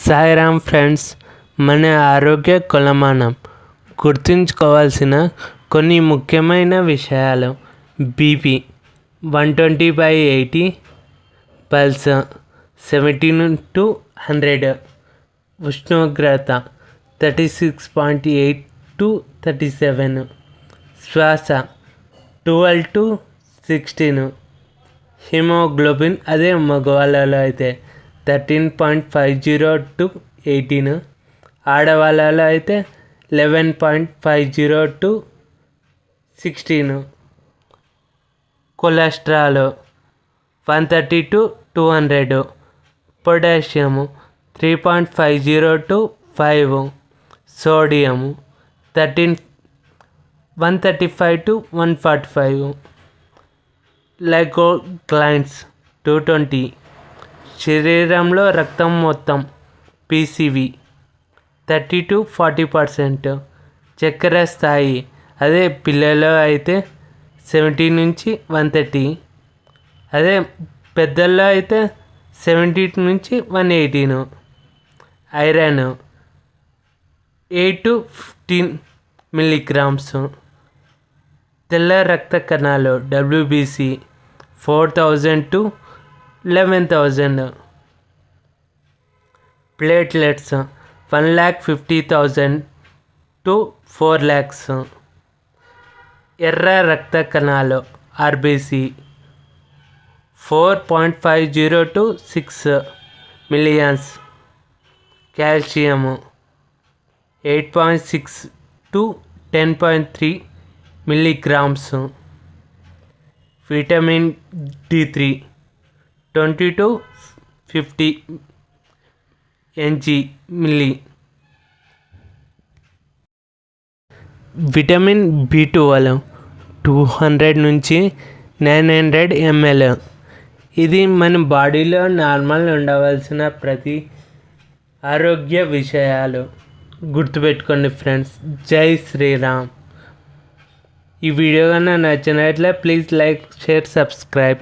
Sairam friends, మన ఆరోగ్య కొలమానం గుర్తుంచుకోవాల్సిన కొన్ని ముఖ్యమైన విషయాలు. బీపీ 120/80, పల్స్ 70-100, ఉష్ణోగ్రత 36.8 to 37, శ్వాస 12-16, హిమోగ్లోబిన్ అదే మగవాళ్ళలో అయితే 13.50 to 18, ఆడవాళ్ళలో అయితే 11.50 to 16, cholesterol 130 to 200, potassium 3.50 to 5, sodium 135 to 145, లైకోగ్లైన్స్ 220, శరీరంలో రక్తం మొత్తం పీసీవి 30 to 40%, చక్కెర స్థాయి అదే పిల్లల్లో అయితే 70 నుంచి 130, అదే పెద్దల్లో అయితే 70 నుంచి 118, ఐరన్ 8 to 15 milligrams, తెల్ల రక్త కణాలు WBC 4000 to 11,000, platelets 150,000 to 4 lakhs, ఎర్ర రక్త కణాలు RBC 4.50 to 6 millions, calcium 8.6 to 10.3 milligrams, vitamin D3 20 to 50 mg, vitamin B12 200 నుంచి 900 ml. ఇది మన బాడీలో నార్మల్ ఉండవలసిన ప్రతి ఆరోగ్య విషయాలు గుర్తుపెట్టుకోండి ఫ్రెండ్స్. జై శ్రీరామ్. ఈ వీడియో కన్నా నచ్చినట్లే ప్లీజ్ లైక్, షేర్, సబ్స్క్రైబ్.